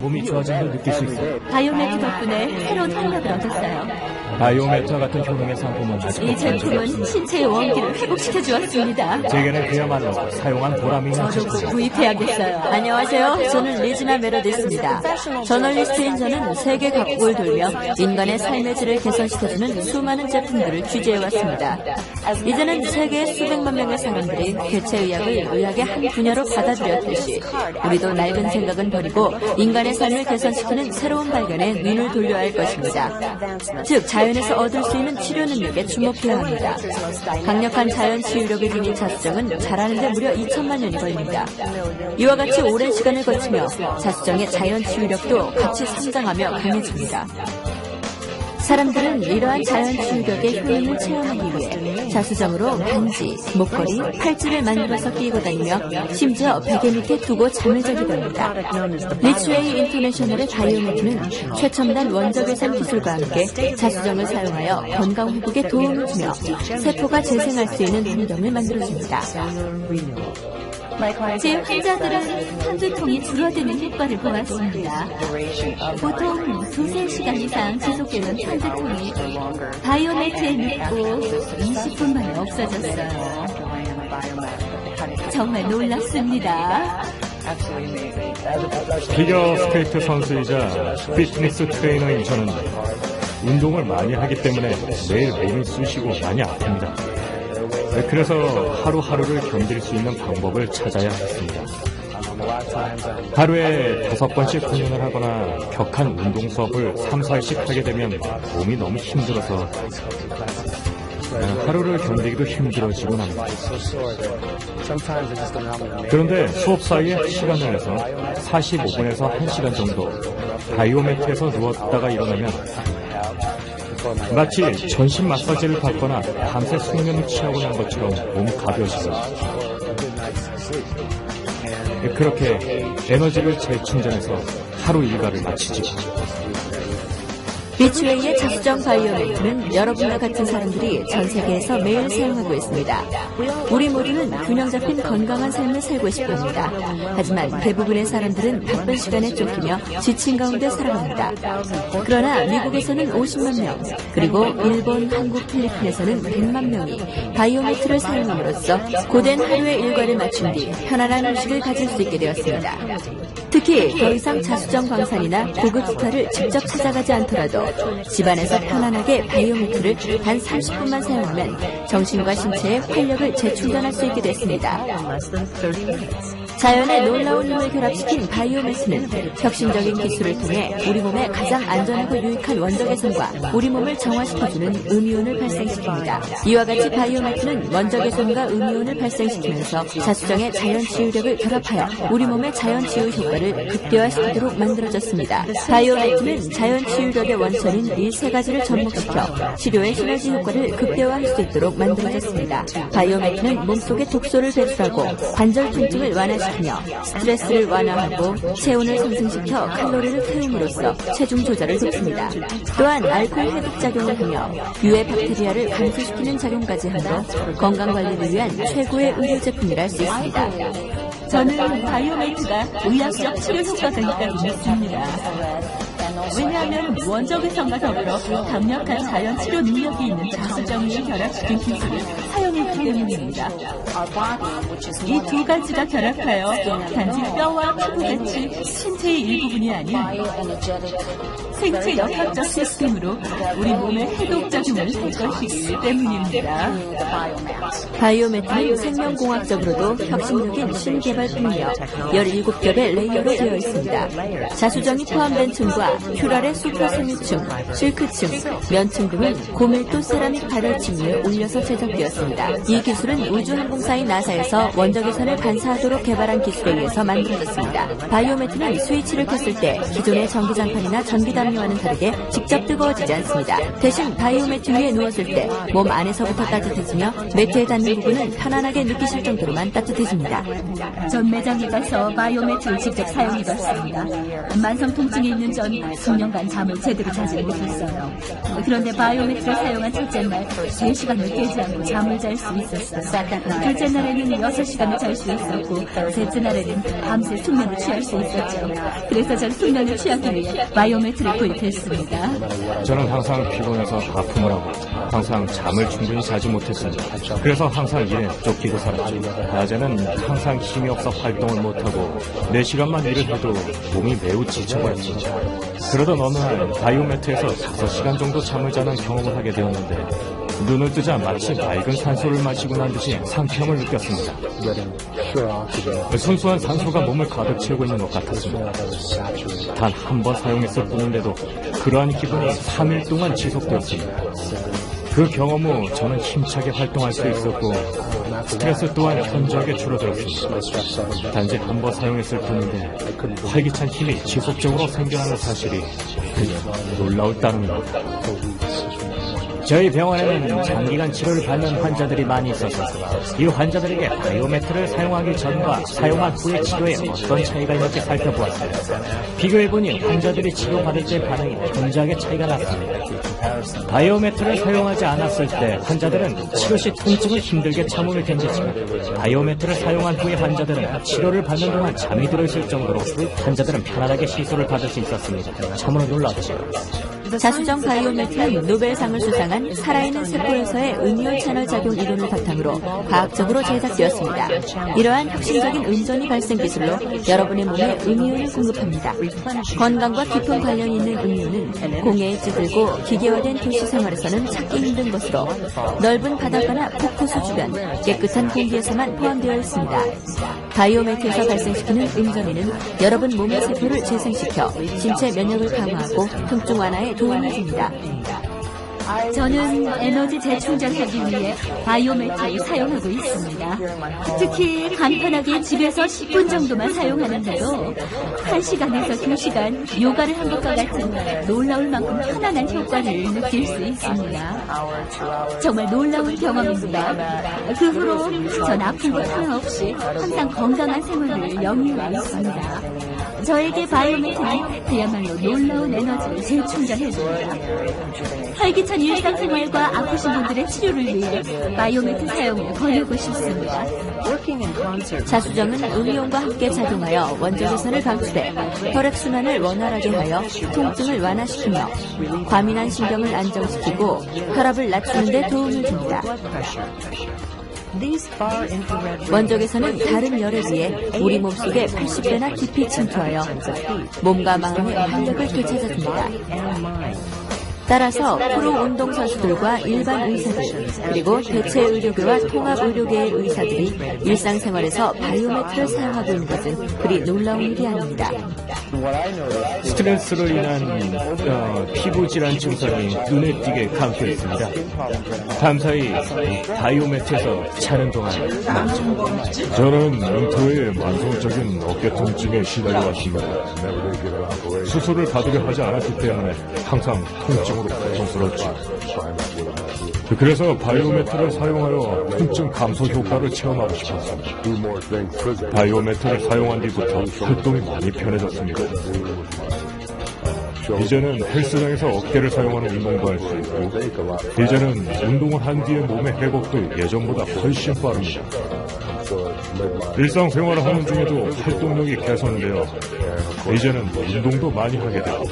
몸이 좋아진 걸 느낄 수 있어요. 바이오매트 덕분에 새로운 활력을 얻었어요. 바이오매트와 같은 효능의 상품은 아직 이 제품은 신체의 원기를 회복시켜 주었습니다. 제게는 그야말로 사용한 보람이 있는 저도 꼭 제품. 구입해야겠어요. 안녕하세요. 저는 리지나 메러디스입니다. 저널리스트인 저는 세계 각국을 돌며 인간의 삶의 질을 개선시켜주는 수많은 제품들을 취재해왔습니다. 이제는 세계의 수백만 명의 사람들이 대체의학을 의학의 한 분야로 받아들였듯이 우리도 낡은 생각은 버리고 인간의 삶을 개선시키는 새로운 발견에 눈을 돌려야 할 것입니다. 즉 자연에서 얻을 수 있는 치료 능력에 주목해야 합니다. 강력한 자연 치유력을 지닌 자수정은 자라는데 무려 2천만 년이 걸립니다. 이와 같이 오랜 시간을 거치며 자수정의 자연 치유력도 같이 성장하며 강해집니다. 사람들은 이러한 자연 치유력의 효능을 체험하기 위해 자수정으로 반지, 목걸이, 팔찌를 만들어서 끼고 다니며 심지어 베개 밑에 두고 잠을 자기도 합니다. 리츠웨이 인터내셔널의 바이오매트는 최첨단 원적외선 기술과 함께 자수정을 사용하여 건강 회복에 도움을 주며 세포가 재생할 수 있는 환경을 만들어줍니다. 제 환자들은 편두통이 줄어드는 효과를 보았습니다. 보통 2-3시간 이상 지속되는 편두통이 바이오매트에 믿고 20분 만에 없어졌어요. 정말 놀랍습니다. 피겨 스케이트 선수이자 피트니스 트레이너인 저는 운동을 많이 하기 때문에 매일 몸이 쑤시고 많이 아픕니다. 그래서 하루하루를 견딜 수 있는 방법을 찾아야 했습니다. 하루에 5번씩 훈련을 하거나 격한 운동 수업을 3-4일씩 하게 되면 몸이 너무 힘들어서 하루를 견디기도 힘들어지곤 합니다. 그런데 수업 사이에 시간을 내서 45분에서 1시간 정도 바이오매트에서 누웠다가 일어나면 마치 전신 마사지를 받거나 밤새 숙면을 취하고 난 것처럼 몸이 가벼워지고 그렇게 에너지를 재충전해서 하루 일과를 마치지. 리츠웨이의 자수정 바이오매트는 여러분과 같은 사람들이 전 세계에서 매일 사용하고 있습니다. 우리 모두는 균형 잡힌 건강한 삶을 살고 싶어합니다. 하지만 대부분의 사람들은 바쁜 시간에 쫓기며 지친 가운데 살아갑니다. 그러나 미국에서는 50만 명, 그리고 일본, 한국, 필리핀에서는 100만 명이 바이오매트를 사용함으로써 고된 하루의 일과를 마친 뒤 편안한 휴식을 가질 수 있게 되었습니다. 특히 더 이상 자수정 광산이나 고급 스파를 직접 찾아가지 않더라도 집안에서 편안하게 바이오매트를 단 30분만 사용하면 정신과 신체의 활력을 재충전할 수 있게 됐습니다. 자연의 놀라운 힘을 결합시킨 바이오매트는 혁신적인 기술을 통해 우리 몸에 가장 안전하고 유익한 원적외선과 우리 몸을 정화시켜주는 음이온을 발생시킵니다. 이와 같이 바이오매트는 원적외선과 음이온을 발생시키면서 자수정의 자연 치유력을 결합하여 우리 몸의 자연 치유 효과를 극대화시키도록 만들어졌습니다. 바이오매트는 자연 치유력의 원천인 이 세 가지를 접목시켜 치료의 시너지 효과를 극대화할 수 있도록 만들어졌습니다. 바이오매트는 몸속의 독소를 배출하고 관절 통증을 완화시키며 스트레스를 완화하고 체온을 상승시켜 칼로리를 태움으로써 체중 조절을 돕습니다. 또한 알코올 해독 작용을 하며 유해 박테리아를 감소시키는 작용까지 하므로 건강관리를 위한 최고의 의료 제품이라 할 수 있습니다. 저는 바이오매트가 의학적 치료 효과가 있다고 믿습니다. 왜냐하면 원적외선과 더불어 강력한 자연 치료 능력이 있는 자수정을 결합시킨 기술을 사용했기 때문입니다. 이 두 가지가 결합하여 단지 뼈와 피부같이 신체의 일부분이 아닌 생체 역학적 시스템으로 우리 몸의 해독작용을 할 것이기 때문입니다. 바이오매트는 생명공학적으로도 혁신적인 신개발품이며 17겹의 레이어로 되어 있습니다. 자수정이 포함된 층과 큐랄의 수프라섬유층, 실크층, 면층 등은 고밀도 세라믹 발열층 위에 올려서 제작되었습니다. 이 기술은 우주항공사인 나사에서 원적외선을 반사하도록 개발한 기술에 의해서 만들어졌습니다. 바이오매트는 스위치를 켰을 때 기존의 전기장판이나 전기담요와는 다르게 직접 뜨거워지지 않습니다. 대신 바이오매트 위에 누웠을 때 몸 안에서부터 따뜻해지며 매트에 닿는 부분은 편안하게 느끼실 정도로만 따뜻해집니다. 전 매장에 가서 바이오매트를 직접 사용해봤습니다. 만성 통증이 있는 전 수년간 잠을 제대로 자지 못했어요. 그런데 바이오매트를 사용한 첫째 날 3시간을 깨지 않고 잠을 잘 수 있었어요. 둘째 날에는 6시간을 잘 수 있었고 셋째 날에는 밤새 숙면을 취할 수 있었죠. 그래서 전 숙면을 취하기 위해 바이오매트를 구입했습니다. 저는 항상 피곤해서 아픔을 하고 항상 잠을 충분히 자지 못했습니다. 그래서 항상 일에 쫓기고 살았죠. 낮에는 항상 힘이 없어 활동을 못하고 4시간만 일을 해도 몸이 매우 지쳐버렸습니다. 그러던 어느 날 바이오매트에서 5시간 정도 잠을 자는 경험을 하게 되었는데 눈을 뜨자 마치 맑은 산소를 마시고 난 듯이 상쾌함을 느꼈습니다. 순수한 산소가 몸을 가득 채우고 있는 것 같았습니다. 단 한 번 사용했을 뿐인데도 그러한 기분이 3일 동안 지속되었습니다. 그 경험 후 저는 힘차게 활동할 수 있었고 스트레스 또한 현저하게 줄어들었습니다. 단지 한 번 사용했을 뿐인데 활기찬 힘이 지속적으로 생겨나는 사실이 그냥 놀라울 따름입니다. 저희 병원에는 장기간 치료를 받는 환자들이 많이 있어서 이 환자들에게 바이오매트를 사용하기 전과 사용한 후의 치료에 어떤 차이가 있는지 살펴보았습니다. 비교해보니 환자들이 치료받을 때 반응이 현저하게 차이가 났습니다. 바이오매트를 사용하지 않았을 때 환자들은 치료 시 통증을 힘들게 참음을 견디지만 바이오매트를 사용한 후에 환자들은 치료를 받는 동안 잠이 들어있을 정도로 환자들은 편안하게 시술을 받을 수 있었습니다. 참으로 놀랍죠. 자수정 바이오매트는 노벨상을 수상한 살아있는 세포에서의 음이온 채널 작용 이론을 바탕으로 과학적으로 제작되었습니다. 이러한 혁신적인 음전이 발생 기술로 여러분의 몸에 음이온을 공급합니다. 건강과 깊은 관련이 있는 음이온은 공해에 찌들고 기계화된 도시 생활에서는 찾기 힘든 것으로 넓은 바닷가나 폭포수 주변, 깨끗한 공기에서만 포함되어 있습니다. 바이오매트에서 발생시키는 음전이는 여러분 몸의 세포를 재생시켜 신체 면역을 강화하고 통증 완화에 도움을 줍니다. 저는 에너지 재충전하기 위해 바이오매트를 사용하고 있습니다. 특히 간편하게 집에서 10분 정도만 사용하는데도 1시간에서 2시간 요가를 한 것과 같은 놀라울 만큼 편안한 효과를 느낄 수 있습니다. 정말 놀라운 경험입니다. 그 후로 전 아픈 것 하나 없이 항상 건강한 생활을 영위하고 있습니다. 저에게 바이오매트는 그야말로 놀라운 에너지를 재충전해줍니다. 활기찬 일상생활과 아프신 분들의 치료를 위해 바이오매트 사용을 권하고 싶습니다. 자수정은 음이온과 함께 작용하여 원적외선을 방출해 혈액순환을 원활하게 하여 통증을 완화시키며 과민한 신경을 안정시키고 혈압을 낮추는 데 도움을 줍니다. 원적외선은 다른 열에 비해 우리 몸속에 80배나 깊이 침투하여 몸과 마음에 활력을 되찾아줍니다. 따라서 프로 운동선수들과 일반 의사들, 그리고 대체 의료계와 통합 의료계의 의사들이 일상생활에서 바이오매트를 사용하고 있는 것은 그리 놀라운 일이 아닙니다. 스트레스로 인한 피부 질환 증상이 눈에 띄게 감겨 있습니다. 감사히 바이오매트에서 자는 동안 저는 은퇴 후에 만성적인 어깨 통증에 시달려왔습니다. 수술을 받으려 하지 않았기 때문에 항상 통증으로 고통스럽죠. 그래서 바이오매트를 사용하여 통증 감소 효과를 체험하고 싶었습니다. 바이오매트를 사용한 뒤부터 활동이 많이 편해졌습니다. 이제는 헬스장에서 어깨를 사용하는 운동도 할 수 있고 이제는 운동을 한 뒤의 몸의 회복도 예전보다 훨씬 빠릅니다. 일상생활을 하는 중에도 활동력이 개선되어 이제는 운동도 많이 하게 되고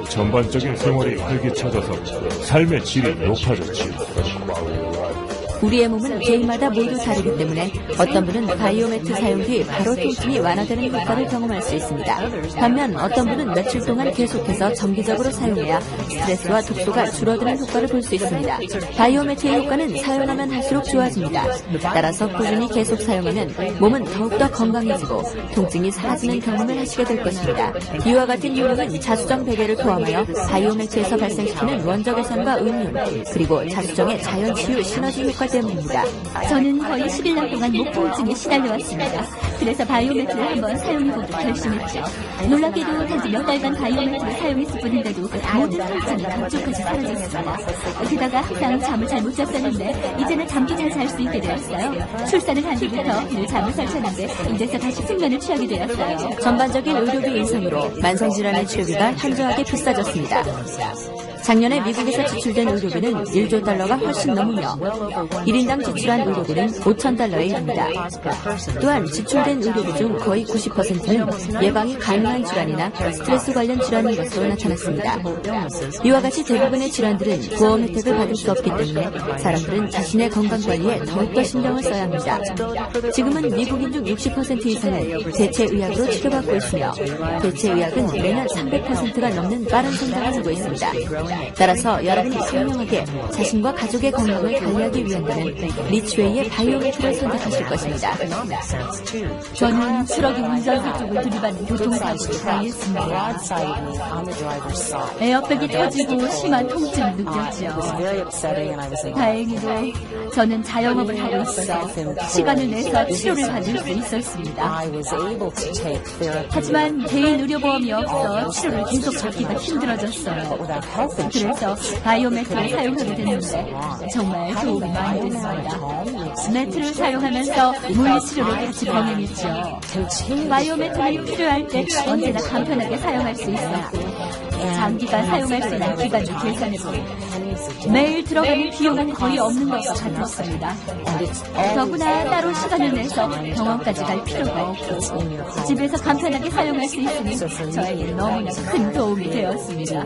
전반적인 생활이 활기차져서 삶의 질이 높아졌지요. 우리의 몸은 개인마다 모두 다르기 때문에 어떤 분은 바이오매트 사용 뒤 바로 통증이 완화되는 효과를 경험할 수 있습니다. 반면 어떤 분은 며칠 동안 계속해서 정기적으로 사용해야 스트레스와 독소가 줄어드는 효과를 볼 수 있습니다. 바이오매트의 효과는 사용하면 할수록 좋아집니다. 따라서 꾸준히 계속 사용하면 몸은 더욱더 건강해지고 통증이 사라지는 경험을 하시게 될 것입니다. 이와 같은 효능은 자수정 베개를 포함하여 바이오매트에서 발생시키는 원적외선과 음이온, 그리고 자수정의 자연치유 시너지 효과 때문입니다. 저는 거의 10일 동안 목통증에 시달려왔습니다. 그래서 바이오매트를 한번 사용해보기로 결심했죠. 놀랍게도 단지 몇 달간 바이오매트를 사용했을 뿐인데도 모든 통증이 감쪽까지 사라졌습니다. 게다가 항상 잠을 잘 못 잤었는데 이제는 잠도 잘 잘 수 있게 되었어요. 출산을 한 뒤부터 늘 잠을 설쳤는데 이제서 다시 숙면을 취하게 되었어요. 전반적인 의료비 인상으로 만성질환의 치료비가 현저하게 비싸졌습니다. 작년에 미국에서 지출된 의료비는 1조 달러가 훨씬 넘으며 1인당 지출한 의료비는 5천 달러에 이릅니다. 또한 지출된 의료비 중 거의 90%는 예방이 가능한 질환이나 스트레스 관련 질환인 것으로 나타났습니다. 이와 같이 대부분의 질환들은 보험 혜택을 받을 수 없기 때문에 사람들은 자신의 건강관리에 더욱더 신경을 써야 합니다. 지금은 미국인 중 60% 이상은 대체의학으로 치료받고 있으며 대체의학은 매년 300%가 넘는 빠른 성장을 하고 있습니다. 따라서 여러분이 현명하게 자신과 가족의 건강을 관리하기 위한다면 리치웨이의 바이오매트를 선택하실 것입니다. 저는 트럭이 운전사 쪽을 들이받는 교통사고를 당했습니다. 에어백이 터지고 심한 통증을 느꼈죠. 다행히도 저는 자영업을 하고 있어 시간을 내서 치료를 받을 수 있었습니다. 하지만 개인 의료보험이 없어 치료를 계속 받기가 힘들어졌어요. 그래서 바이오매트를 사용하게 됐는데 정말 도움이 많이 됐습니다. 매트를 사용하면서 물리치료를 같이 병행했죠. 바이오매트는 필요할 때 언제나 간편하게 사용할 수 있었고 장기간 사용할 수 있는 기간을 계산해보고 매일 들어가는 비용은 거의 없는 것과 같았습니다. 더구나 따로 시간을 내서 병원까지 갈 필요가 없고 집에서 간편하게 사용할 수 있으니 저에게 너무나 큰 도움이 되었습니다.